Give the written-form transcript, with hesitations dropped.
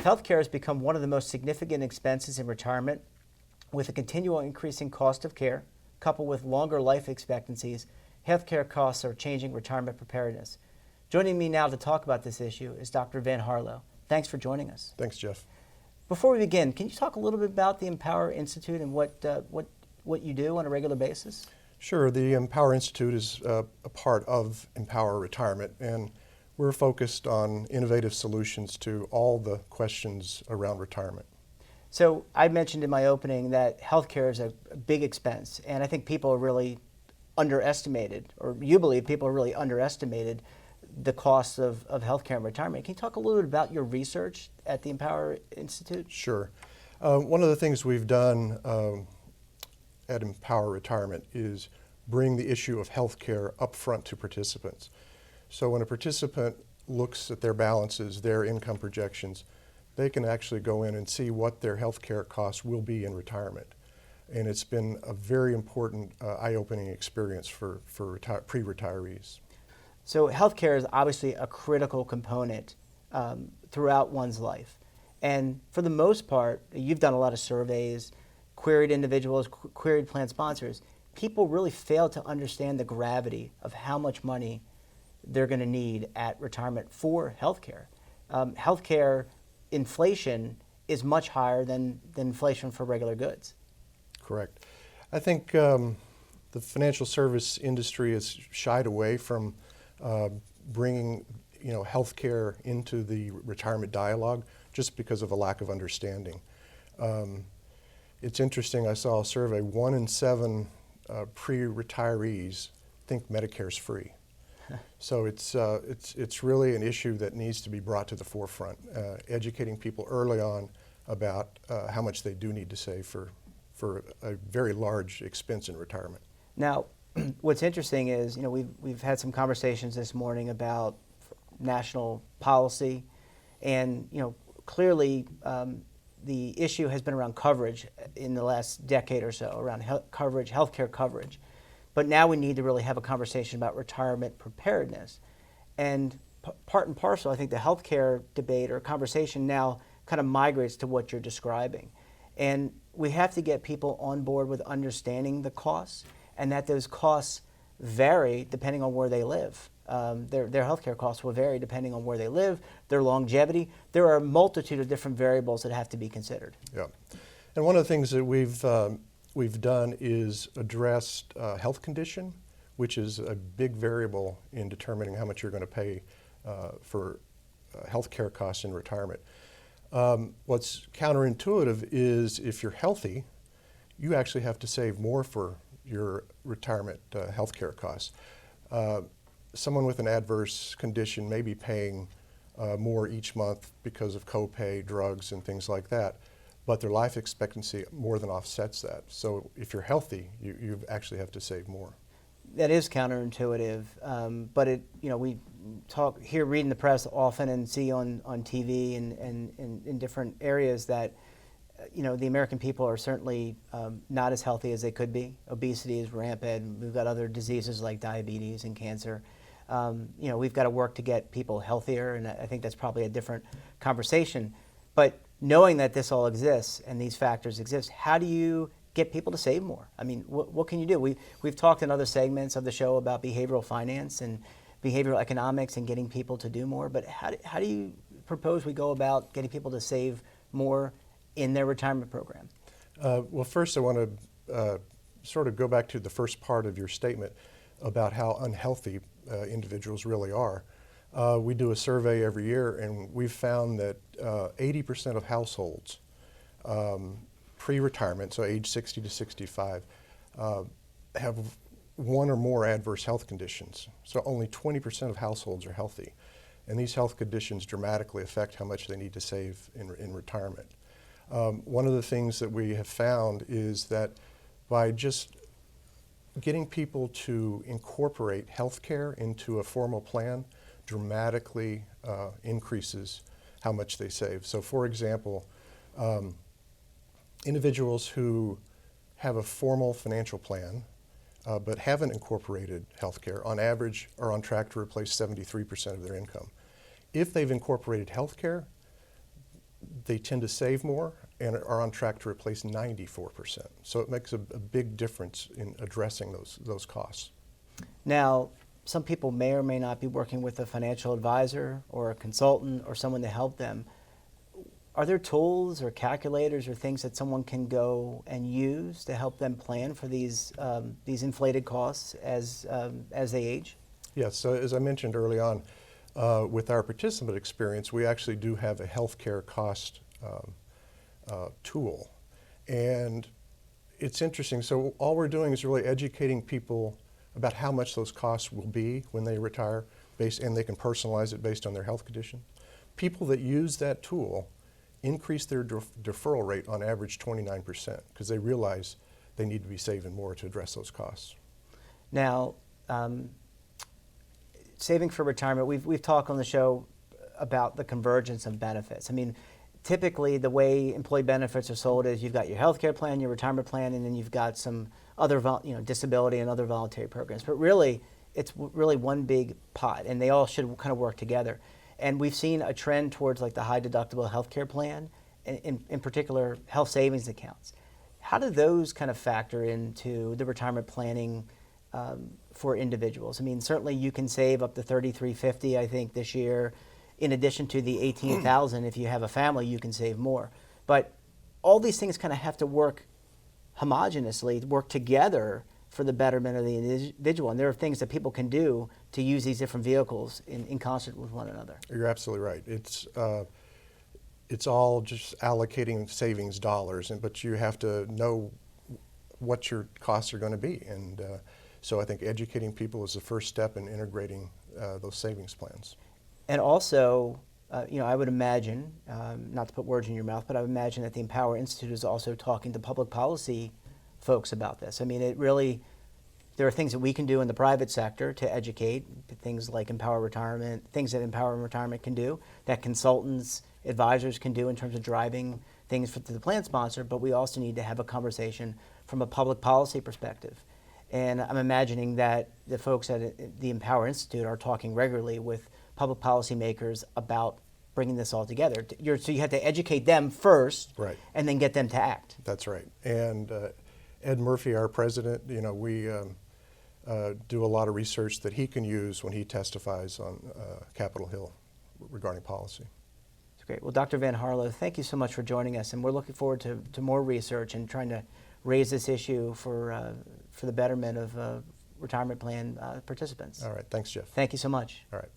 Healthcare has become one of the most significant expenses in retirement, with a continual increasing cost of care, coupled with longer life expectancies. Healthcare costs are changing retirement preparedness. Joining me now to talk about this issue is Dr. Van Harlow. Thanks for joining us. Thanks, Jeff. Before we begin, can you talk a little bit about the Empower Institute and what you do on a regular basis? Sure. The Empower Institute is a part of Empower Retirement, and we're focused on innovative solutions to all the questions around retirement. So I mentioned in my opening that healthcare is a big expense, and I think people are really underestimated, or you believe people are really underestimated the costs of healthcare and retirement. Can you talk a little bit about your research at the Empower Institute? Sure. One of the things we've done at Empower Retirement is bring the issue of healthcare up front to participants. So when a participant looks at their balances, their income projections, they can actually go in and see what their healthcare costs will be in retirement. And it's been a very important eye-opening experience for pre-retirees. So healthcare is obviously a critical component throughout one's life. And for the most part, you've done a lot of surveys, queried individuals, queried plan sponsors. People really fail to understand the gravity of how much money they're going to need at retirement for healthcare. Healthcare inflation is much higher than inflation for regular goods. Correct. I think the financial service industry has shied away from bringing healthcare into the retirement dialogue just because of a lack of understanding. It's interesting, I saw a survey, 1 in 7 pre-retirees think Medicare's free. So it's really an issue that needs to be brought to the forefront, educating people early on about how much they do need to save for a very large expense in retirement. Now, what's interesting is, we've had some conversations this morning about national policy, and clearly the issue has been around coverage in the last decade or so, around healthcare coverage. But now we need to really have a conversation about retirement preparedness. And part and parcel, I think the healthcare debate or conversation now kind of migrates to what you're describing. And we have to get people on board with understanding the costs, and that those costs vary depending on where they live. Their healthcare costs will vary depending on where they live, their longevity. There are a multitude of different variables that have to be considered. Yeah, and one of the things that we've done is addressed health condition, which is a big variable in determining how much you're going to pay for health care costs in retirement. What's counterintuitive is if you're healthy, you actually have to save more for your retirement health care costs. Someone with an adverse condition may be paying more each month because of copay, drugs, and things like that, but their life expectancy more than offsets that. So if you're healthy, you actually have to save more. That is counterintuitive, but we read in the press often and see on TV and in different areas that the American people are certainly not as healthy as they could be. Obesity is rampant. We've got other diseases like diabetes and cancer. We've got to work to get people healthier, and I think that's probably a different conversation. But knowing that this all exists and these factors exist, how do you get people to save more? I mean, what can you do? We've talked in other segments of the show about behavioral finance and behavioral economics and getting people to do more, but how do you propose we go about getting people to save more in their retirement program? Well, first I want to sort of go back to the first part of your statement about how unhealthy individuals really are. We do a survey every year, and we've found that 80% of households pre-retirement, so age 60 to 65, have one or more adverse health conditions. So only 20% of households are healthy. And these health conditions dramatically affect how much they need to save in retirement. One of the things that we have found is that by just getting people to incorporate healthcare into a formal plan dramatically increases how much they save. So for example, individuals who have a formal financial plan but haven't incorporated healthcare, on average are on track to replace 73% of their income. If they've incorporated healthcare, they tend to save more and are on track to replace 94%. So it makes a big difference in addressing those costs. Now, some people may or may not be working with a financial advisor or a consultant or someone to help them. Are there tools or calculators or things that someone can go and use to help them plan for these inflated costs as they age? Yes, so as I mentioned early on, with our participant experience, we actually do have a healthcare cost tool. And it's interesting, so all we're doing is really educating people about how much those costs will be when they retire, and they can personalize it based on their health condition. People that use that tool increase their deferral rate on average 29% because they realize they need to be saving more to address those costs. Now, saving for retirement, we've talked on the show about the convergence of benefits. I mean, typically the way employee benefits are sold is you've got your health care plan, your retirement plan, and then you've got some other disability and other voluntary programs. But really, it's really one big pot, and they all should kind of work together. And we've seen a trend towards like the high deductible health care plan, in particular health savings accounts. How do those kind of factor into the retirement planning for individuals? I mean, certainly you can save up to $3,350, I think, this year. In addition to the $18,000, if you have a family, you can save more. But all these things kind of have to work homogeneously, work together for the betterment of the individual. And there are things that people can do to use these different vehicles in concert with one another. You're absolutely right. It's all just allocating savings dollars, but you have to know what your costs are going to be. And so I think educating people is the first step in integrating those savings plans. And also, I would imagine, not to put words in your mouth, but I would imagine that the Empower Institute is also talking to public policy folks about this. I mean, there are things that we can do in the private sector to educate, things like Empower Retirement, things that Empower Retirement can do, that consultants, advisors can do in terms of driving things to the plan sponsor, but we also need to have a conversation from a public policy perspective. And I'm imagining that the folks at the Empower Institute are talking regularly with public policy makers about bringing this all together. So you have to educate them first, right, and then get them to act. That's right. And Ed Murphy, our president, we do a lot of research that he can use when he testifies on Capitol Hill regarding policy. That's great. Well, Dr. Van Harlow, thank you so much for joining us, and we're looking forward to more research and trying to raise this issue for the betterment of retirement plan participants. All right. Thanks, Jeff. Thank you so much. All right.